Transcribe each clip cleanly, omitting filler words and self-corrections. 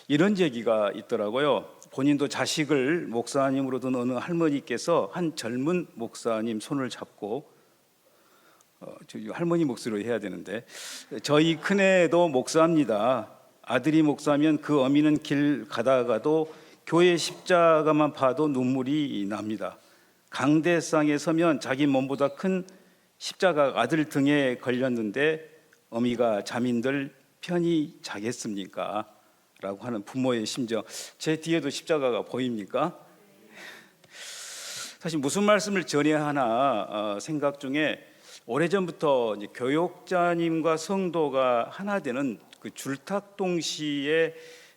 이런 얘기가 있더라고요. 본인도 자식을 목사님으로 둔 어느 할머니께서 한 젊은 목사님 손을 잡고 할머니 목소리로 해야 되는데, 저희 큰애도 목사입니다. 아들이 목사면 그 어미는 길 가다가도 교회 십자가만 봐도 눈물이 납니다. 강대상에 서면 자기 몸보다 큰 십자가 아들 등에 걸렸는데 어미가 자민들 편히 자겠습니까? 라고 하는 부모의 심정. 제 뒤에도 십자가가 보입니까? 사실 무슨 말씀을 전해야 하나 생각 중에 오래전부터 이제 교육자님과 성도가 하나 되는 그 줄탁동시의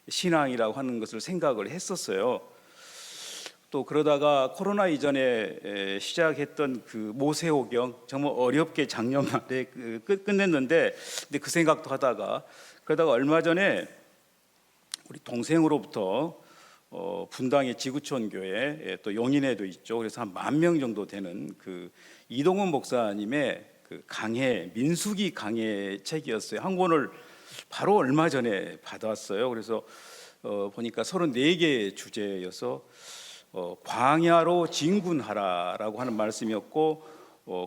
신앙이라고 하는 것을 생각을 했었어요. 또 그러다가 코로나 이전에 시작했던 그 모세오경, 정말 어렵게 작년 말에 끝냈는데, 근데 그 생각도 하다가 그러다가 얼마 전에 우리 동생으로부터 분당의 지구촌 교회, 또 용인에도 있죠. 그래서 한 10,000명 정도 되는 그 이동훈 목사님의 그 강해, 민수기 강해 책이었어요. 한 권을 바로 얼마 전에 받았어요. 그래서 보니까 34개의 주제여서 광야로 진군하라라고 하는 말씀이었고,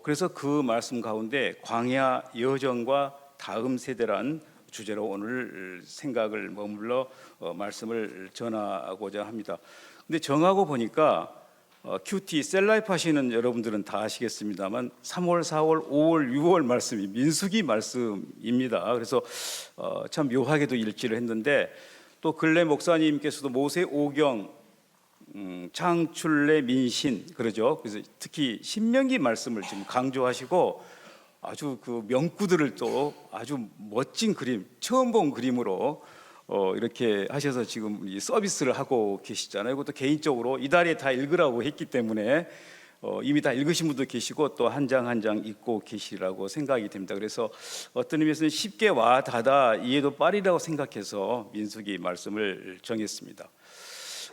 그래서 그 말씀 가운데 광야 여정과 다음 세대란 주제로 오늘 생각을 머물러 말씀을 전하고자 합니다. 근데 정하고 보니까 큐티 셀라이프 하시는 여러분들은 다 아시겠습니다만 3월, 4월, 5월, 6월 말씀이 민수기 말씀입니다. 그래서 참 묘하게도 일치를 했는데, 또 근래 목사님께서도 모세오경, 창출내 민신 그러죠. 그래서 특히 신명기 말씀을 지금 강조하시고 아주 그 명구들을 또 아주 멋진 그림, 처음 본 그림으로 이렇게 하셔서 지금 이 서비스를 하고 계시잖아요. 그것도 개인적으로 이달에 다 읽으라고 했기 때문에 이미 다 읽으신 분도 계시고 또 한 장 한 장 읽고 계시라고 생각이 됩니다. 그래서 어떤 의미에서는 쉽게 와 닿아 이해도 빠르다고 생각해서 민수기 말씀을 정했습니다.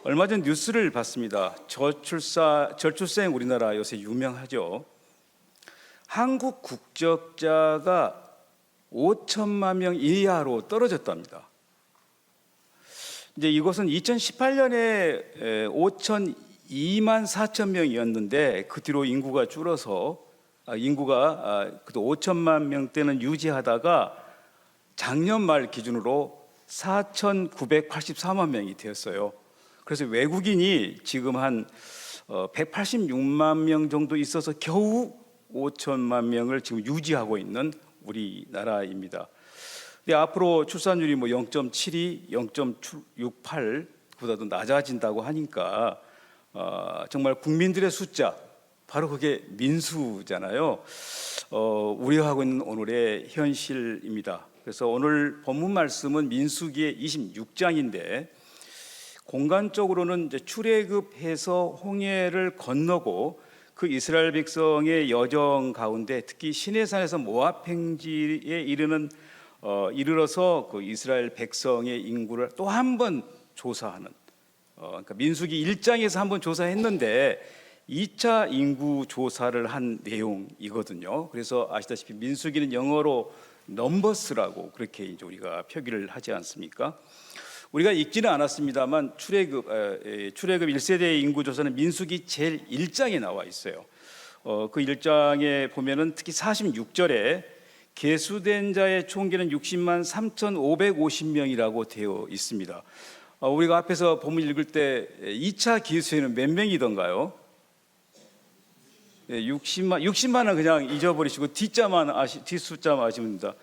얼마 전 뉴스를 봤습니다. 저출생 우리나라 요새 유명하죠. 한국 국적자가 5천만 명 이하로 떨어졌답니다. 이제 이것은 2018년에 5,002만 4천 명이었는데 그 뒤로 인구가 줄어서 그래도 5천만 명대는 유지하다가 작년 말 기준으로 4,984만 명이 되었어요. 그래서 외국인이 지금 한 186만 명 정도 있어서 겨우 5천만 명을 지금 유지하고 있는 우리나라입니다. 근데 앞으로 출산율이 뭐 0.72, 0.68보다도 낮아진다고 하니까 정말 국민들의 숫자, 바로 그게 민수잖아요. 우려하고 있는 오늘의 현실입니다. 그래서 오늘 본문 말씀은 민수기의 26장인데 공간적으로는 이제 출애굽해서 홍해를 건너고 그 이스라엘 백성의 여정 가운데 특히 시내산에서 모압 평지에 이르러서 그 이스라엘 백성의 인구를 또 한 번 조사하는, 그러니까 민수기 1장에서 한 번 조사했는데 2차 인구 조사를 한 내용이거든요. 그래서 아시다시피 민수기는 영어로 넘버스라고 그렇게 이제 우리가 표기를 하지 않습니까? 우리가 읽지는 않았습니다만 출애굽 1세대 인구 조사는 민수기 제일 1장에 나와 있어요. 그 1장에 보면은 특히 46절에 계수된 자의 총계는 60만 3,550명이라고 되어 있습니다. 우리가 앞에서 본문 읽을 때 2차 기수에는 몇 명이던가요? 60만은 그냥 잊어버리시고 뒷숫자만 아시면 됩니다.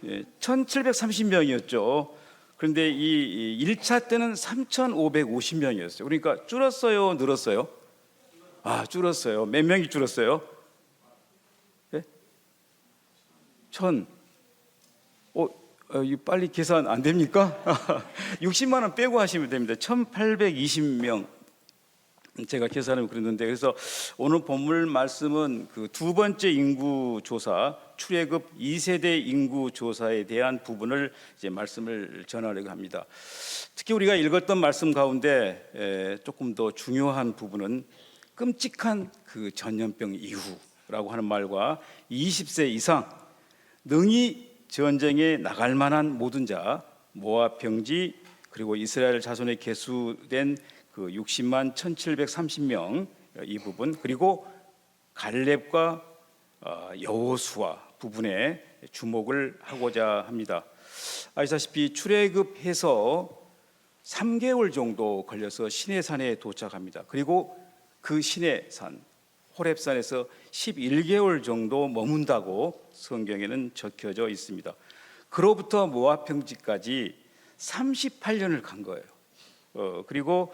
1,730명이었죠. 그런데 이 1차 때는 3,550명이었어요. 그러니까 줄었어요, 늘었어요? 줄었어요. 몇 명이 줄었어요? 네? 1,000. 빨리 계산 안 됩니까? 60만 원 빼고 하시면 됩니다. 1,820명. 제가 계산을 그랬는데, 그래서 오늘 본문 말씀은 그 두 번째 인구 조사, 출애굽 2세대 인구 조사에 대한 부분을 이제 말씀을 전하려고 합니다. 특히 우리가 읽었던 말씀 가운데 조금 더 중요한 부분은 끔찍한 그 전염병 이후라고 하는 말과 20세 이상 능히 전쟁에 나갈 만한 모든 자, 모압 평지, 그리고 이스라엘 자손에 계수된 그 60만 1,730명 이 부분, 그리고 갈렙과 여호수아 부분에 주목을 하고자 합니다. 아시다시피 출애굽해서 3개월 정도 걸려서 시내산에 도착합니다. 그리고 그 시내산 호렙산에서 11개월 정도 머문다고 성경에는 적혀져 있습니다. 그로부터 모압 평지까지 38년을 간 거예요. 그리고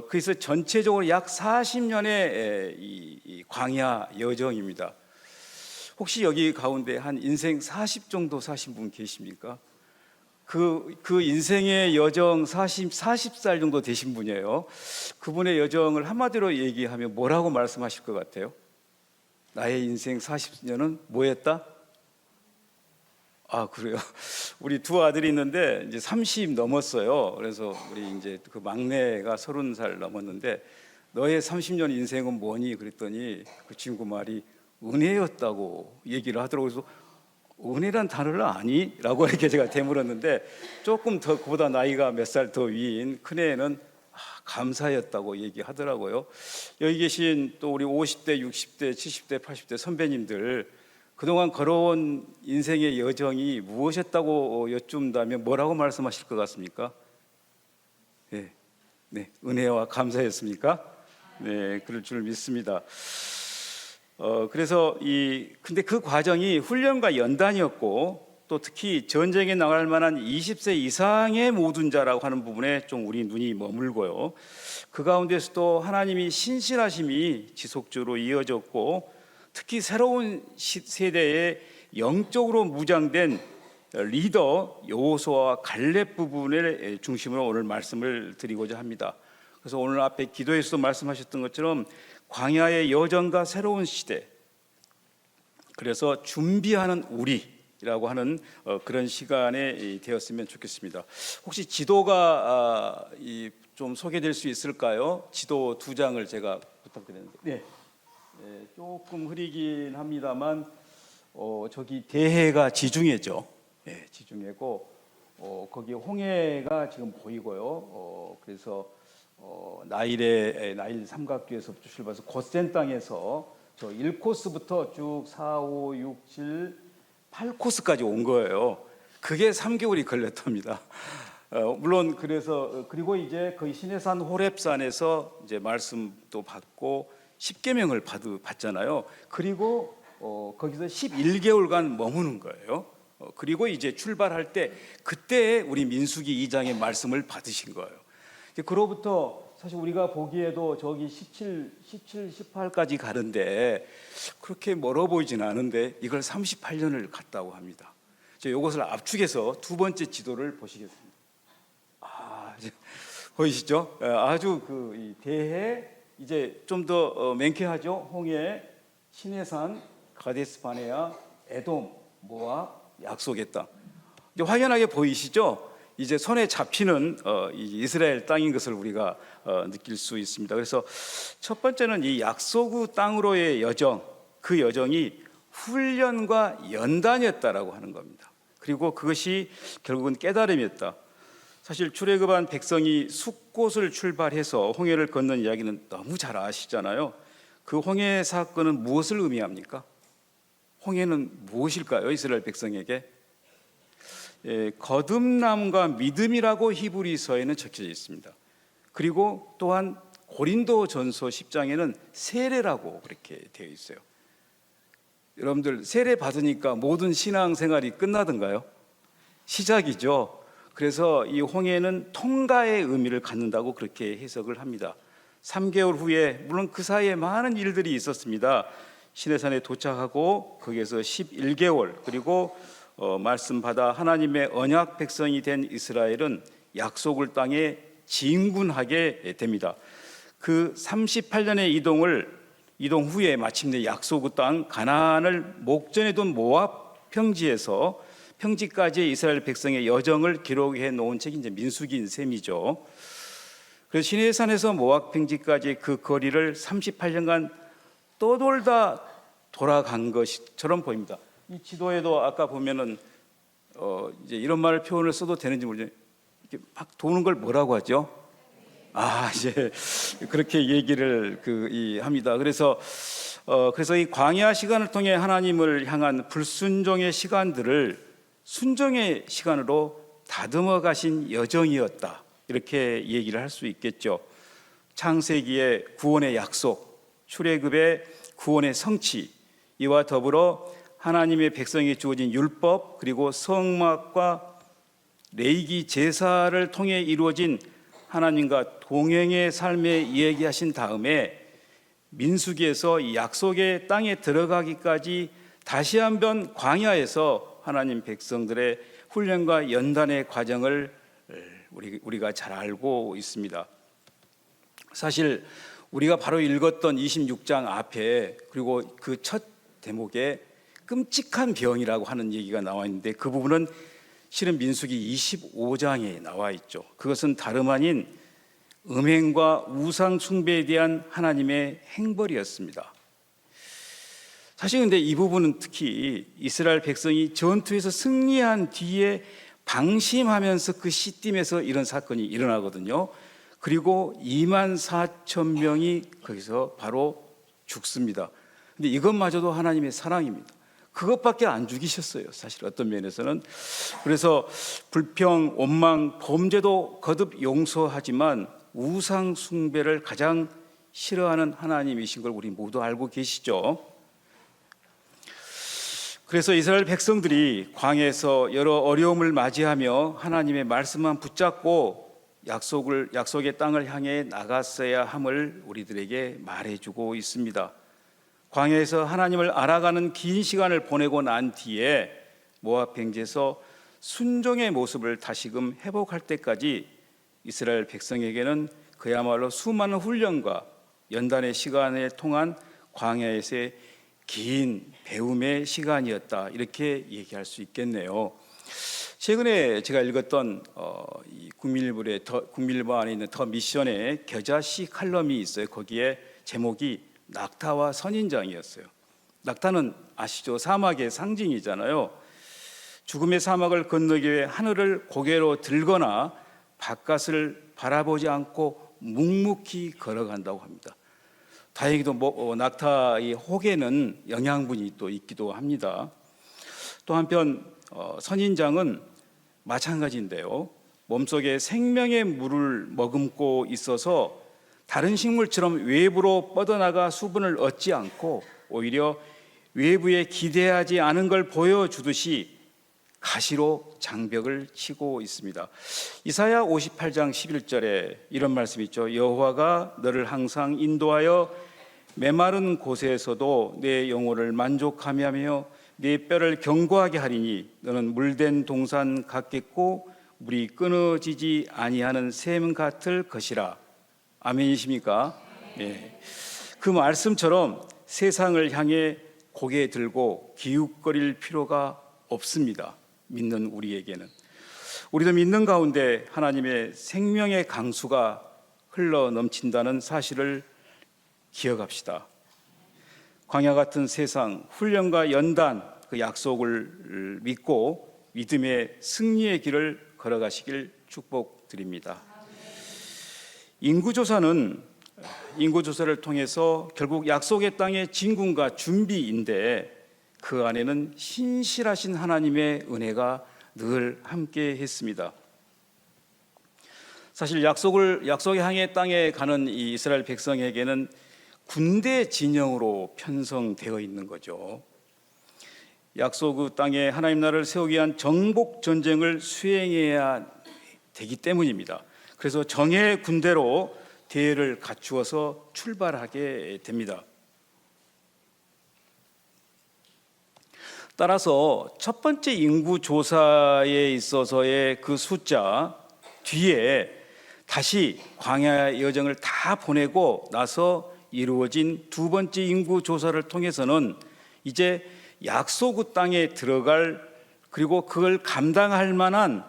그래서 전체적으로 약 40년의 이 광야 여정입니다. 혹시 여기 가운데 한 인생 40 정도 사신 분 계십니까? 그 인생의 여정 40살 정도 되신 분이에요. 그분의 여정을 한마디로 얘기하면 뭐라고 말씀하실 것 같아요? 나의 인생 40년은 뭐였다? 아, 그래요? 우리 두 아들이 있는데 이제 30 넘었어요. 그래서 우리 이제 그 막내가 30살 넘었는데 너의 30년 인생은 뭐니? 그랬더니 그 친구 말이 은혜였다고 얘기를 하더라고요. 그래서 은혜란 단어를 아니? 라고 이렇게 제가 되물었는데 조금 더 그보다 나이가 몇 살 더 위인 큰애는 감사였다고 얘기하더라고요. 여기 계신 또 우리 50대, 60대, 70대, 80대 선배님들 그동안 걸어온 인생의 여정이 무엇이었다고 여쭌다면 뭐라고 말씀하실 것 같습니까? 네, 은혜와 감사였습니까? 네, 그럴 줄 믿습니다. 그래서 근데 그 과정이 훈련과 연단이었고 또 특히 전쟁에 나갈 만한 20세 이상의 모든 자라고 하는 부분에 좀 우리 눈이 머물고요. 그 가운데서도 하나님이 신실하심이 지속적으로 이어졌고 특히 새로운 세대의 영적으로 무장된 리더 여호수아와 갈렙 부분을 중심으로 오늘 말씀을 드리고자 합니다. 그래서 오늘 앞에 기도에서도 말씀하셨던 것처럼 광야의 여정과 새로운 시대, 그래서 준비하는 우리라고 하는 그런 시간에 되었으면 좋겠습니다. 혹시 지도가 좀 소개될 수 있을까요? 지도 2장을 제가 부탁드리는데. 네. 조금 흐리긴 합니다만 저기 대해가 지중해죠. 네, 지중해고 거기 홍해가 지금 보이고요. 그래서 나일 삼각교에서부터 출발해서 곧센 땅에서 저 1코스부터 쭉 4, 5, 6, 7, 8코스까지 온 거예요. 그게 3개월이 걸렸답니다. 물론 그래서 그리고 이제 거기 시내산 호렙산에서 이제 말씀도 받고 10계명을 받잖아요. 그리고 거기서 11개월간 머무는 거예요. 그리고 이제 출발할 때 그때 우리 민수기 2장의 말씀을 받으신 거예요. 그로부터 사실 우리가 보기에도 저기 17, 18까지 가는데 그렇게 멀어 보이진 않은데 이걸 38년을 갔다고 합니다. 이것을 압축해서 두 번째 지도를 보시겠습니다. 보이시죠? 아주 이 대해 이제 좀 더 맹쾌하죠. 홍해, 시내산, 가데스 바네아, 에돔, 모압, 약속의 땅. 이제 확연하게 보이시죠? 이제 손에 잡히는 이스라엘 땅인 것을 우리가 느낄 수 있습니다. 그래서 첫 번째는 이 약속의 땅으로의 여정, 그 여정이 훈련과 연단이었다라고 하는 겁니다. 그리고 그것이 결국은 깨달음이었다. 사실 출애굽한 백성이 숫곳을 출발해서 홍해를 건넌 이야기는 너무 잘 아시잖아요. 그 홍해 사건은 무엇을 의미합니까? 홍해는 무엇일까요? 이스라엘 백성에게 거듭남과 믿음이라고 히브리서에는 적혀져 있습니다. 그리고 또한 고린도전서 10장에는 세례라고 그렇게 되어 있어요. 여러분들 세례 받으니까 모든 신앙생활이 끝나던가요? 시작이죠. 그래서 이 홍해는 통과의 의미를 갖는다고 그렇게 해석을 합니다. 3개월 후에 물론 그 사이에 많은 일들이 있었습니다. 시내산에 도착하고 거기에서 11개월 그리고 말씀 받아 하나님의 언약 백성이 된 이스라엘은 약속을 땅에 진군하게 됩니다. 그 38년의 이동 후에 마침내 약속의 땅 가나안을 목전에 둔 모압 평지까지의 이스라엘 백성의 여정을 기록해 놓은 책이 이제 민수기인 셈이죠. 그래서 시내산에서 모압 평지까지 그 거리를 38년간 떠돌다 돌아간 것처럼 보입니다. 이 지도에도 아까 보면은 이제 이런 말 표현을 써도 되는지 모르겠는데 이렇게 막 도는 걸 뭐라고 하죠? 이제 그렇게 얘기를 합니다. 그래서 이 광야 시간을 통해 하나님을 향한 불순종의 시간들을 순종의 시간으로 다듬어 가신 여정이었다, 이렇게 얘기를 할 수 있겠죠. 창세기의 구원의 약속, 출애굽의 구원의 성취, 이와 더불어 하나님의 백성에게 주어진 율법, 그리고 성막과 레위기 제사를 통해 이루어진 하나님과 동행의 삶에 이야기하신 다음에 민수기에서 이 약속의 땅에 들어가기까지 다시 한번 광야에서 하나님 백성들의 훈련과 연단의 과정을 우리가 잘 알고 있습니다. 사실 우리가 바로 읽었던 26장 앞에, 그리고 그 첫 대목에 끔찍한 병이라고 하는 얘기가 나와 있는데, 그 부분은 실은 민수기 25장에 나와 있죠. 그것은 다름 아닌 음행과 우상 숭배에 대한 하나님의 행벌이었습니다. 사실 근데 이 부분은 특히 이스라엘 백성이 전투에서 승리한 뒤에 방심하면서 그 시딤에서 이런 사건이 일어나거든요. 그리고 24,000명이 거기서 바로 죽습니다. 근데 이것마저도 하나님의 사랑입니다. 그것밖에 안 죽이셨어요, 사실 어떤 면에서는. 그래서 불평, 원망, 범죄도 거듭 용서하지만 우상 숭배를 가장 싫어하는 하나님이신 걸 우리 모두 알고 계시죠. 그래서 이스라엘 백성들이 광야에서 여러 어려움을 맞이하며 하나님의 말씀만 붙잡고 약속의 땅을 향해 나갔어야 함을 우리들에게 말해주고 있습니다. 광야에서 하나님을 알아가는 긴 시간을 보내고 난 뒤에 모압 평지에서 순종의 모습을 다시금 회복할 때까지 이스라엘 백성에게는 그야말로 수많은 훈련과 연단의 시간을 통한 광야에서의 긴 배움의 시간이었다, 이렇게 얘기할 수 있겠네요. 최근에 제가 읽었던 이 국민일보 안에 있는 더 미션의 겨자씨 칼럼이 있어요. 거기에 제목이 낙타와 선인장이었어요. 낙타는 아시죠? 사막의 상징이잖아요. 죽음의 사막을 건너기 위해 하늘을 고개로 들거나 바깥을 바라보지 않고 묵묵히 걸어간다고 합니다. 다행히도 낙타의 혹에는 영양분이 또 있기도 합니다. 또 한편 선인장은 마찬가지인데요. 몸속에 생명의 물을 머금고 있어서 다른 식물처럼 외부로 뻗어나가 수분을 얻지 않고 오히려 외부에 기대하지 않은 걸 보여주듯이 가시로 장벽을 치고 있습니다. 이사야 58장 11절에 이런 말씀이 있죠. 여호와가 너를 항상 인도하여 메마른 곳에서도 내 영혼을 만족하며 하며 내 뼈를 견고하게 하리니 너는 물된 동산 같겠고 물이 끊어지지 아니하는 샘 같을 것이라. 아멘이십니까? 네. 그 말씀처럼 세상을 향해 고개 들고 기웃거릴 필요가 없습니다. 믿는 우리에게는. 우리도 믿는 가운데 하나님의 생명의 강수가 흘러 넘친다는 사실을 기억합시다. 광야 같은 세상, 훈련과 연단, 그 약속을 믿고 믿음의 승리의 길을 걸어가시길 축복드립니다. 인구조사를 통해서 결국 약속의 땅의 진군과 준비인데, 그 안에는 신실하신 하나님의 은혜가 늘 함께 했습니다. 사실 약속의 향해 땅에 가는 이 이스라엘 백성에게는 군대 진영으로 편성되어 있는 거죠. 약속 땅에 하나님 나라를 세우기 위한 정복 전쟁을 수행해야 되기 때문입니다. 그래서 정예 군대로 대회를 갖추어서 출발하게 됩니다. 따라서 첫 번째 인구 조사에 있어서의 그 숫자 뒤에 다시 광야의 여정을 다 보내고 나서 이루어진 두 번째 인구 조사를 통해서는 이제 약속 땅에 들어갈, 그리고 그걸 감당할 만한,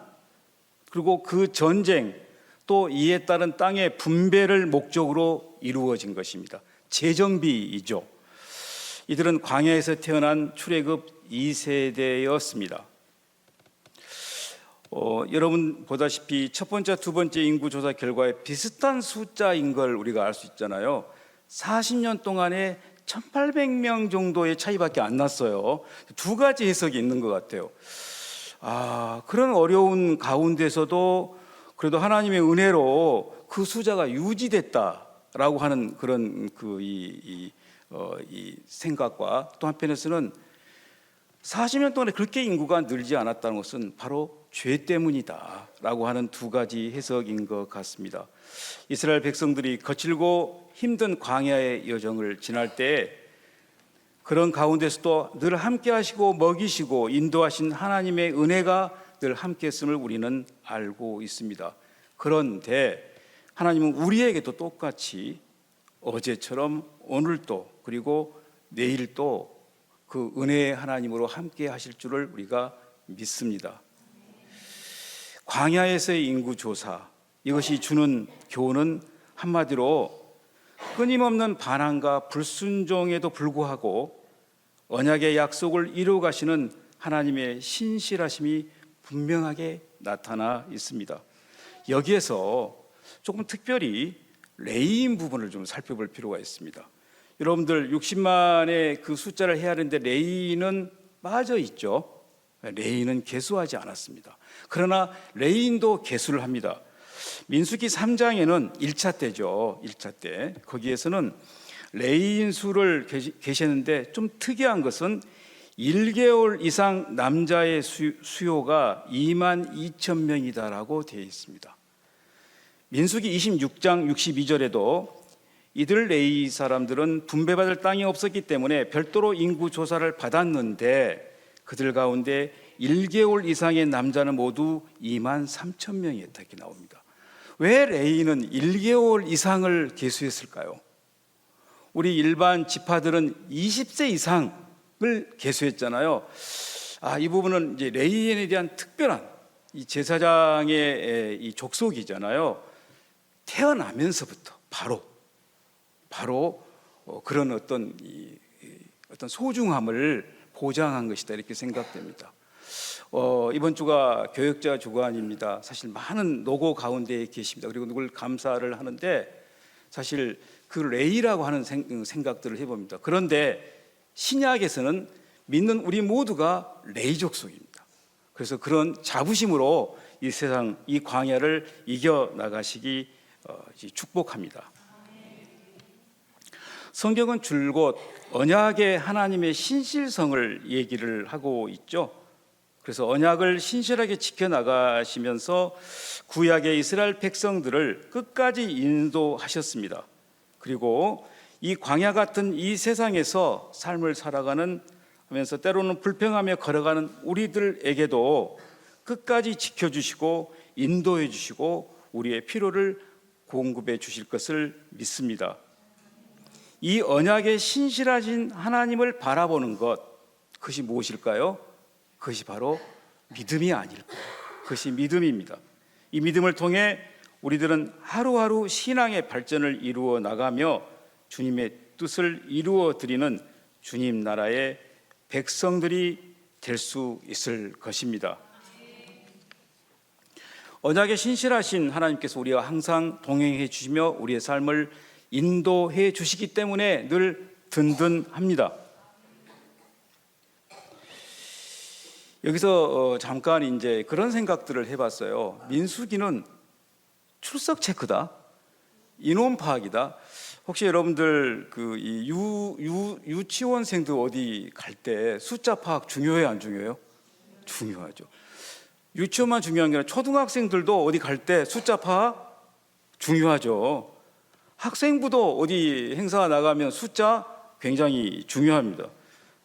그리고 그 전쟁 또 이에 따른 땅의 분배를 목적으로 이루어진 것입니다. 재정비이죠. 이들은 광야에서 태어난 출애굽 2세대였습니다. 여러분 보다시피 첫 번째, 두 번째 인구 조사 결과에 비슷한 숫자인 걸 우리가 알 수 있잖아요. 40년 동안에 1,800명 정도의 차이밖에 안 났어요. 두 가지 해석이 있는 것 같아요. 그런 어려운 가운데서도 그래도 하나님의 은혜로 그 숫자가 유지됐다라고 하는 그런 이 생각과, 또 한편에서는 40년 동안에 그렇게 인구가 늘지 않았다는 것은 바로 죄 때문이다라고 하는 두 가지 해석인 것 같습니다. 이스라엘 백성들이 거칠고 힘든 광야의 여정을 지날 때 그런 가운데서도 늘 함께 하시고 먹이시고 인도하신 하나님의 은혜가 늘 함께 했음을 우리는 알고 있습니다. 그런데 하나님은 우리에게도 똑같이 어제처럼 오늘도 그리고 내일도 그 은혜의 하나님으로 함께 하실 줄을 우리가 믿습니다. 광야에서의 인구 조사, 이것이 주는 교훈은 한마디로 끊임없는 반항과 불순종에도 불구하고 언약의 약속을 이루어 가시는 하나님의 신실하심이 분명하게 나타나 있습니다. 여기에서 조금 특별히 레위인 부분을 좀 살펴볼 필요가 있습니다. 여러분들 60만의 그 숫자를 헤아리는데 레위인은 빠져 있죠. 레위인은 계수하지 않았습니다. 그러나 레위인도 계수를 합니다. 민수기 3장에는 1차 때죠. 1차 때 거기에서는 레위인 수를 계시는데 좀 특이한 것은 1개월 이상 남자의 수요가 2만 2천 명이다라고 되어 있습니다. 민수기 26장 62절에도 이들 레위 사람들은 분배받을 땅이 없었기 때문에 별도로 인구 조사를 받았는데 그들 가운데 1개월 이상의 남자는 모두 2만 3천 명이었다 이렇게 나옵니다. 왜 레위는 1개월 이상을 계수했을까요? 우리 일반 지파들은 20세 이상을 계수했잖아요. 이 부분은 이제 레위인에 대한 특별한 이 제사장의 이 족속이잖아요. 태어나면서부터 바로 그런 어떤 소중함을 보장한 것이다 이렇게 생각됩니다. 이번 주가 교역자 주간입니다. 사실 많은 노고 가운데 계십니다. 그리고 누굴 감사를 하는데 사실 그 레위라고 하는 생각들을 해봅니다. 그런데 신약에서는 믿는 우리 모두가 레위 족속입니다. 그래서 그런 자부심으로 이 세상, 이 광야를 이겨 나가시기 축복합니다. 성경은 줄곧 언약의 하나님의 신실성을 얘기를 하고 있죠. 그래서 언약을 신실하게 지켜나가시면서 구약의 이스라엘 백성들을 끝까지 인도하셨습니다. 그리고 이 광야 같은 이 세상에서 삶을 살아가는 하면서 때로는 불평하며 걸어가는 우리들에게도 끝까지 지켜주시고 인도해 주시고 우리의 필요를 공급해 주실 것을 믿습니다. 이 언약의 신실하신 하나님을 바라보는 것, 그것이 무엇일까요? 그것이 바로 믿음이 아닐까요? 그것이 믿음입니다. 이 믿음을 통해 우리들은 하루하루 신앙의 발전을 이루어 나가며 주님의 뜻을 이루어 드리는 주님 나라의 백성들이 될 수 있을 것입니다. 언약의 신실하신 하나님께서 우리와 항상 동행해 주시며 우리의 삶을 인도해 주시기 때문에 늘 든든합니다. 여기서 잠깐 이제 그런 생각들을 해봤어요. 민수기는 출석 체크다, 인원 파악이다. 혹시 여러분들 그 유치원생들 어디 갈 때 숫자 파악 중요해요, 안 중요해요? 중요하죠. 유치원만 중요한 게 아니라 초등학생들도 어디 갈 때 숫자 파악 중요하죠. 학생부도 어디 행사 나가면 숫자 굉장히 중요합니다.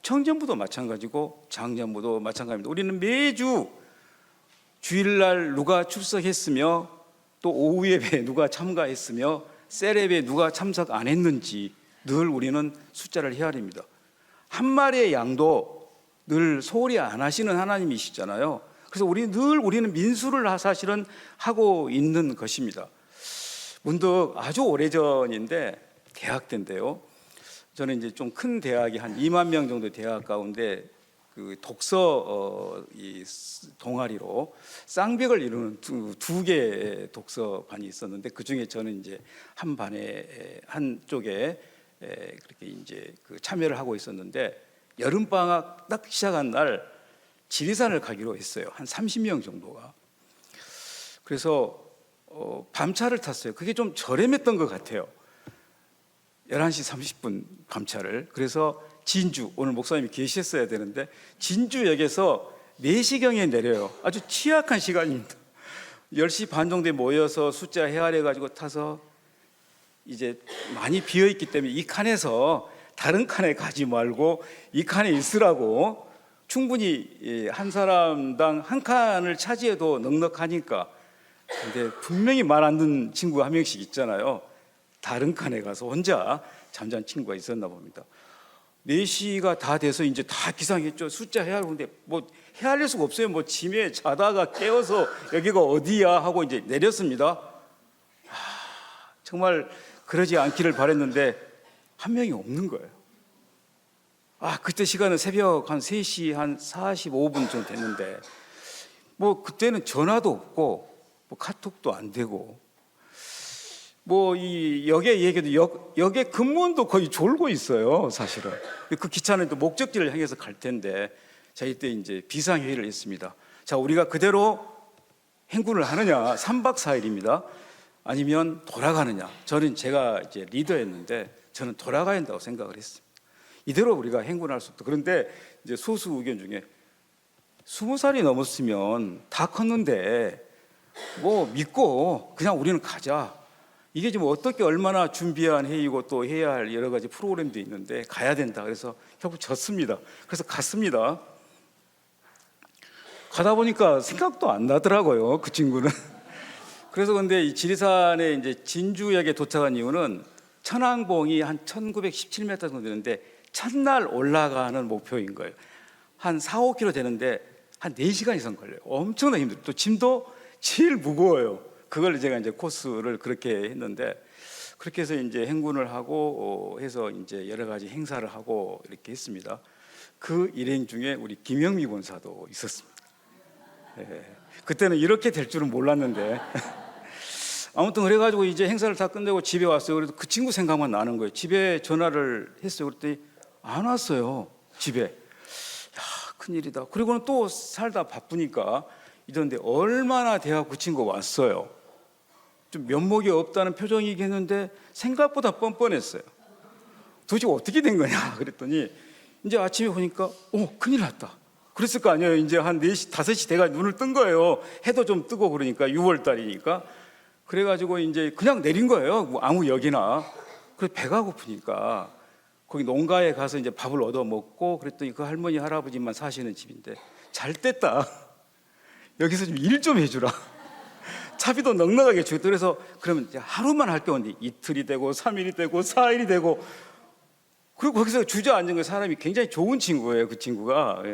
청년부도 마찬가지고 장년부도 마찬가지입니다. 우리는 매주 주일날 누가 출석했으며 또 오후 예배에 누가 참가했으며 셀예배에 누가 참석 안 했는지 늘 우리는 숫자를 헤아립니다. 한 마리의 양도 늘 소홀히 안 하시는 하나님이시잖아요. 그래서 우리는 민수를 사실은 하고 있는 것입니다. 문득 아주 오래전인데 대학 때인데요. 저는 이제 좀 큰 대학이 한 2만 명 정도 대학 가운데 그 독서 이 동아리로 쌍벽을 이루는 두 개의 독서반이 있었는데, 그 중에 저는 이제 한 반에 한쪽에 그렇게 이제 그 참여를 하고 있었는데, 여름 방학 딱 시작한 날 지리산을 가기로 했어요. 한 30명 정도가. 그래서 밤차를 탔어요. 그게 좀 저렴했던 것 같아요. 11시 30분 밤차를. 그래서 진주, 오늘 목사님이 계셨어야 되는데 진주역에서 4시경에 내려요. 아주 취약한 시간입니다. 10시 반 정도에 모여서 숫자 헤아려 가지고 타서, 이제 많이 비어 있기 때문에 이 칸에서 다른 칸에 가지 말고 이 칸에 있으라고, 충분히 한 사람당 한 칸을 차지해도 넉넉하니까. 근데 분명히 말 안 듣는 친구가 한 명씩 있잖아요. 다른 칸에 가서 혼자 잠잔 친구가 있었나 봅니다. 4시가 다 돼서 이제 다 기상했죠. 숫자 헤아리는데 뭐 헤아릴 수가 없어요. 뭐 짐에 자다가 깨어서 여기가 어디야 하고 이제 내렸습니다. 정말 그러지 않기를 바랬는데 한 명이 없는 거예요. 그때 시간은 새벽 한 3시 한 45분 정도 됐는데, 뭐 그때는 전화도 없고 뭐 카톡도 안 되고, 뭐 이 역의 얘기도 역의 근무원도 거의 졸고 있어요, 사실은. 그 기차는 또 목적지를 향해서 갈 텐데, 자, 이때 이제 비상회의를 했습니다. 자, 우리가 그대로 행군을 하느냐, 3박 4일입니다. 아니면 돌아가느냐. 제가 이제 리더였는데 저는 돌아가야 한다고 생각을 했습니다. 이대로 우리가 행군할 수 없다. 그런데 이제 소수 의견 중에 20살이 넘었으면 다 컸는데 뭐 믿고 그냥 우리는 가자. 이게 지금 어떻게 얼마나 준비한 회의고 또 해야 할 여러 가지 프로그램도 있는데 가야 된다. 그래서 결국 졌습니다. 그래서 갔습니다. 가다 보니까 생각도 안 나더라고요, 그 친구는. 그래서 근데 이 지리산에 이제 진주역에 도착한 이유는 천왕봉이 한 1917m 정도 되는데 첫날 올라가는 목표인 거예요. 한 4, 5km 되는데 한 4시간 이상 걸려요. 엄청나게 힘들어요. 또 짐도 제일 무거워요. 그걸 제가 이제 코스를 그렇게 했는데, 그렇게 해서 이제 행군을 하고 해서 이제 여러 가지 행사를 하고 이렇게 했습니다. 그 일행 중에 우리 김영미 본사도 있었습니다. 그때는 이렇게 될 줄은 몰랐는데 아무튼 그래가지고 이제 행사를 다 끝내고 집에 왔어요. 그래도 그 친구 생각만 나는 거예요. 집에 전화를 했어요. 그랬더니 안 왔어요, 집에. 야, 큰일이다. 그리고는 또 살다 바쁘니까 이런데 얼마나 돼야 그 친구가 왔어요. 좀 면목이 없다는 표정이겠는데 생각보다 뻔뻔했어요. 도대체 어떻게 된 거냐 그랬더니 이제 아침에 보니까 큰일 났다. 그랬을 거 아니에요. 이제 한 4시, 5시 돼가 눈을 뜬 거예요. 해도 좀 뜨고 그러니까 6월 달이니까. 그래가지고 이제 그냥 내린 거예요. 뭐 아무 역이나. 그래서 배가 고프니까 거기 농가에 가서 이제 밥을 얻어 먹고, 그랬더니 그 할머니 할아버지만 사시는 집인데, 잘 됐다. 여기서 좀 일 좀 해주라. 차비도 넉넉하게 주겠다. 그래서 그러면 이제 하루만 할 경우인데 이틀이 되고 3일이 되고 4일이 되고, 그리고 거기서 주저앉은 거, 사람이 굉장히 좋은 친구예요, 그 친구가.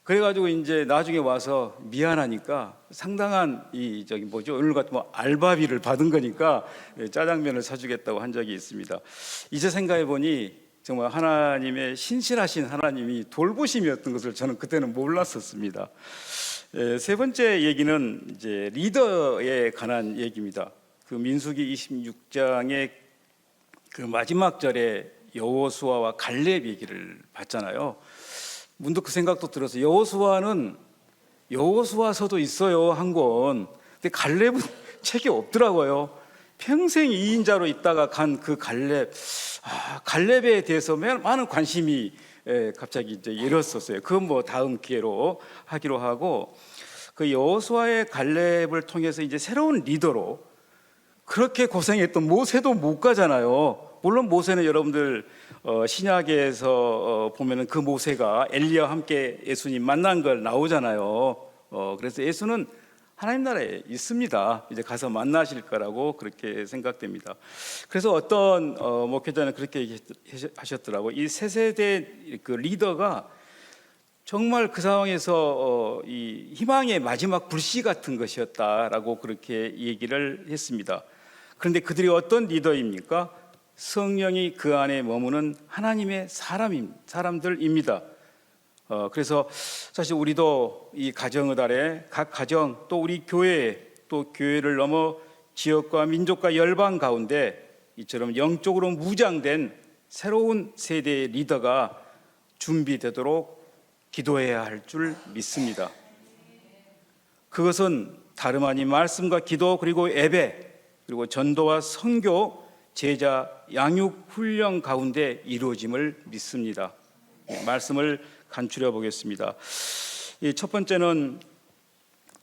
그래가지고 이제 나중에 와서 미안하니까 상당한 오늘 같은 뭐 알바비를 받은 거니까 짜장면을 사주겠다고 한 적이 있습니다. 이제 생각해 보니 정말 하나님의 신실하신 하나님이 돌보심이었던 것을 저는 그때는 몰랐었습니다. 세 번째 얘기는 이제 리더에 관한 얘기입니다. 그 민수기 26장의 그 마지막 절에 여호수아와 갈렙 얘기를 봤잖아요. 문득 그 생각도 들어서, 여호수아는 여호수아서도 있어요, 한 권. 근데 갈렙은 책이 없더라고요. 평생 2인자로 있다가 간 그 갈렙, 갈렙에 대해서 많은 관심이 갑자기 이제 일었었어요. 그건 뭐 다음 기회로 하기로 하고, 그 여호수아의 갈렙을 통해서 이제 새로운 리더로, 그렇게 고생했던 모세도 못 가잖아요. 물론 모세는 여러분들 신약에서 보면은 그 모세가 엘리야와 함께 예수님 만난 걸 나오잖아요. 그래서 예수는 하나님 나라에 있습니다. 이제 가서 만나실 거라고 그렇게 생각됩니다. 그래서 어떤 목회자는 그렇게 하셨더라고. 이 새 세대 그 리더가 정말 그 상황에서 이 희망의 마지막 불씨 같은 것이었다라고 그렇게 얘기를 했습니다. 그런데 그들이 어떤 리더입니까? 성령이 그 안에 머무는 하나님의 사람들입니다. 그래서 사실 우리도 이 가정의 달에 각 가정 또 우리 교회 또 교회를 넘어 지역과 민족과 열방 가운데 이처럼 영적으로 무장된 새로운 세대의 리더가 준비되도록 기도해야 할 줄 믿습니다. 그것은 다름 아닌 말씀과 기도 그리고 예배 그리고 전도와 선교 제자 양육 훈련 가운데 이루어짐을 믿습니다. 말씀을 간추려 보겠습니다. 첫 번째는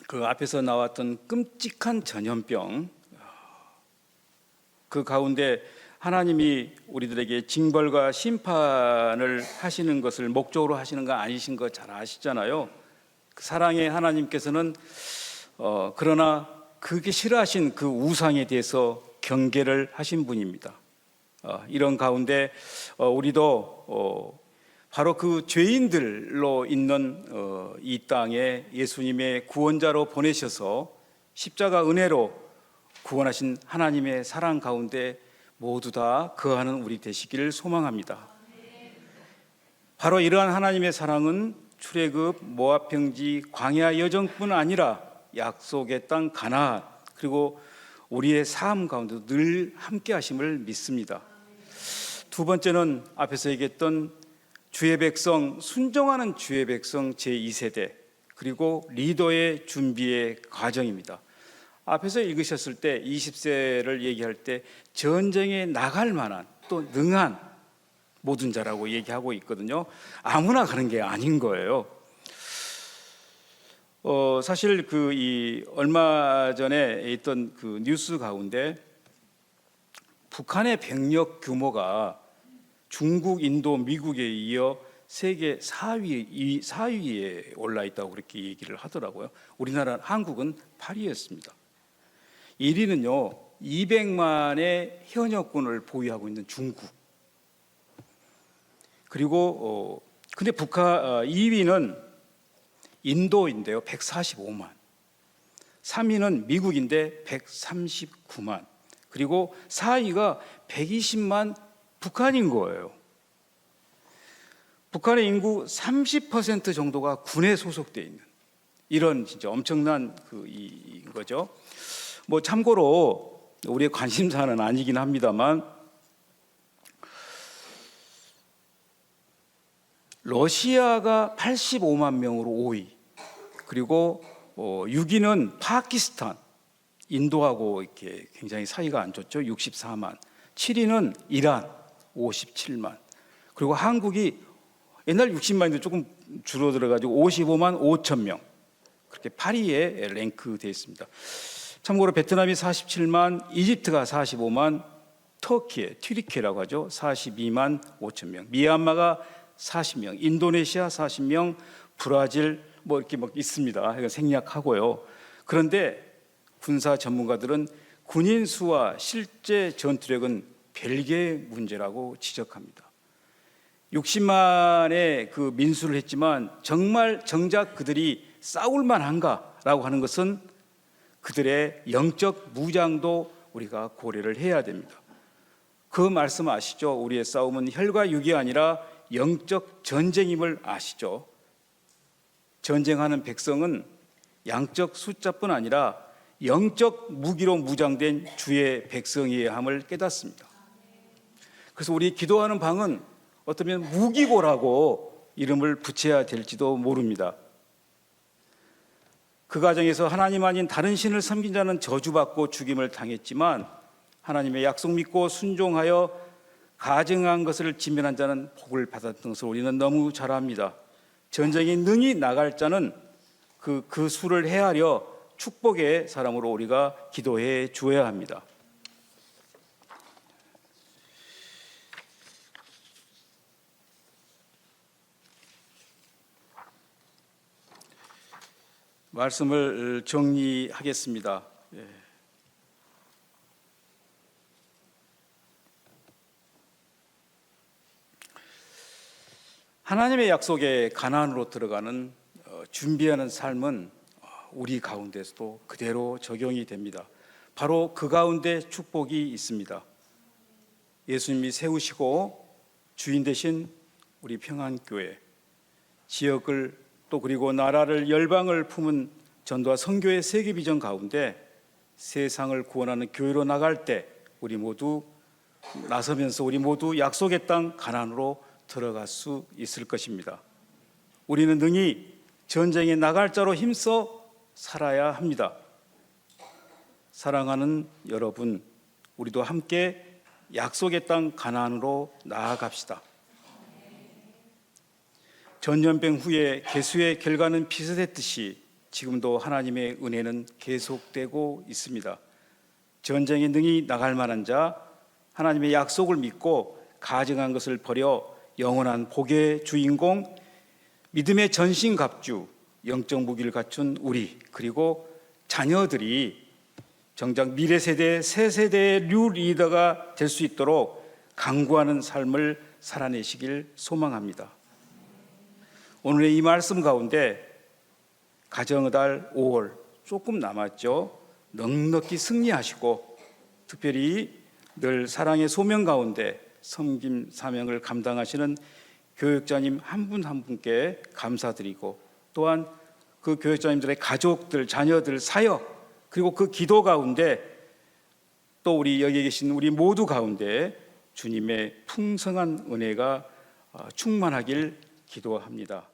그 앞에서 나왔던 끔찍한 전염병, 그 가운데 하나님이 우리들에게 징벌과 심판을 하시는 것을 목적으로 하시는 거 아니신 거 잘 아시잖아요. 사랑의 하나님께서는 그러나 그게 싫어하신 그 우상에 대해서 경계를 하신 분입니다. 이런 가운데 우리도 바로 그 죄인들로 있는 이 땅에 예수님의 구원자로 보내셔서 십자가 은혜로 구원하신 하나님의 사랑 가운데 모두 다 거하는 우리 되시기를 소망합니다. 바로 이러한 하나님의 사랑은 출애굽, 모압 평지, 광야 여정뿐 아니라 약속의 땅 가나안 그리고 우리의 삶 가운데도 늘 함께 하심을 믿습니다. 두 번째는 앞에서 얘기했던 주의 백성, 순종하는 주의 백성 제2세대 그리고 리더의 준비의 과정입니다. 앞에서 읽으셨을 때 20세를 얘기할 때 전쟁에 나갈 만한 또 능한 모든 자라고 얘기하고 있거든요. 아무나 가는 게 아닌 거예요. 사실 얼마 전에 있던 그 뉴스 가운데 북한의 병력 규모가 중국, 인도, 미국에 이어 세계 4위에 올라 있다고 그렇게 얘기를 하더라고요. 우리나라 한국은 8위였습니다. 1위는요 200만의 현역군을 보유하고 있는 중국. 그리고 근데 2위는 인도인데요 145만. 3위는 미국인데 139만. 그리고 4위가 120만 북한인 거예요. 북한의 인구 30% 정도가 군에 소속되어 있는 이런 진짜 엄청난 이 거죠. 뭐 참고로 우리의 관심사는 아니긴 합니다만 러시아가 85만 명으로 5위, 그리고 6위는 파키스탄, 인도하고 이렇게 굉장히 사이가 안 좋죠. 64만. 7위는 이란 57만. 그리고 한국이 옛날 60만인데 조금 줄어들어가지고 55만 5천 명. 그렇게 8위에 랭크되어 있습니다. 참고로 베트남이 47만, 이집트가 45만, 터키에 튀르키예라고 하죠 42만 5천 명, 미얀마가 40명, 인도네시아 40명, 브라질 뭐 이렇게 막 있습니다. 이거 생략하고요. 그런데 군사 전문가들은 군인 수와 실제 전투력은 별개의 문제라고 지적합니다. 60만의 그 민수를 했지만 정작 그들이 싸울 만한가라고 하는 것은 그들의 영적 무장도 우리가 고려를 해야 됩니다. 그 말씀 아시죠? 우리의 싸움은 혈과 육이 아니라 영적 전쟁임을 아시죠? 전쟁하는 백성은 양적 숫자뿐 아니라 영적 무기로 무장된 주의 백성이어야 함을 깨닫습니다. 그래서 우리 기도하는 방은 어쩌면 무기고라고 이름을 붙여야 될지도 모릅니다. 그 과정에서 하나님 아닌 다른 신을 섬긴 자는 저주받고 죽임을 당했지만 하나님의 약속 믿고 순종하여 가증한 것을 지면한 자는 복을 받았던 것을 우리는 너무 잘 압니다. 전쟁에 능히 나갈 자는 그 수를 헤아려 축복의 사람으로 우리가 기도해 주어야 합니다. 말씀을 정리하겠습니다. 하나님의 약속에 가나안으로 들어가는 준비하는 삶은 우리 가운데서도 그대로 적용이 됩니다. 바로 그 가운데 축복이 있습니다. 예수님이 세우시고 주인 되신 우리 평안교회, 지역을 또 그리고 나라를 열방을 품은 전도와 선교의 세계 비전 가운데 세상을 구원하는 교회로 나갈 때 우리 모두 나서면서 우리 모두 약속의 땅 가나안으로 들어갈 수 있을 것입니다. 우리는 능히 전쟁에 나갈 자로 힘써 살아야 합니다. 사랑하는 여러분, 우리도 함께 약속의 땅 가나안으로 나아갑시다. 전염병 후에 개수의 결과는 비슷했듯이 지금도 하나님의 은혜는 계속되고 있습니다. 전쟁에 능히 나갈 만한 자, 하나님의 약속을 믿고 가증한 것을 버려 영원한 복의 주인공, 믿음의 전신갑주, 영적 무기를 갖춘 우리 그리고 자녀들이 정작 미래 세대, 새 세대의 뉴 리더가 될 수 있도록 강구하는 삶을 살아내시길 소망합니다. 오늘의 이 말씀 가운데 가정의 달 5월 조금 남았죠. 넉넉히 승리하시고 특별히 늘 사랑의 소명 가운데 섬김 사명을 감당하시는 교육자님 한 분 한 분께 감사드리고 또한 그 교육자님들의 가족들, 자녀들, 사역 그리고 그 기도 가운데 또 우리 여기 계신 우리 모두 가운데 주님의 풍성한 은혜가 충만하길 기도합니다.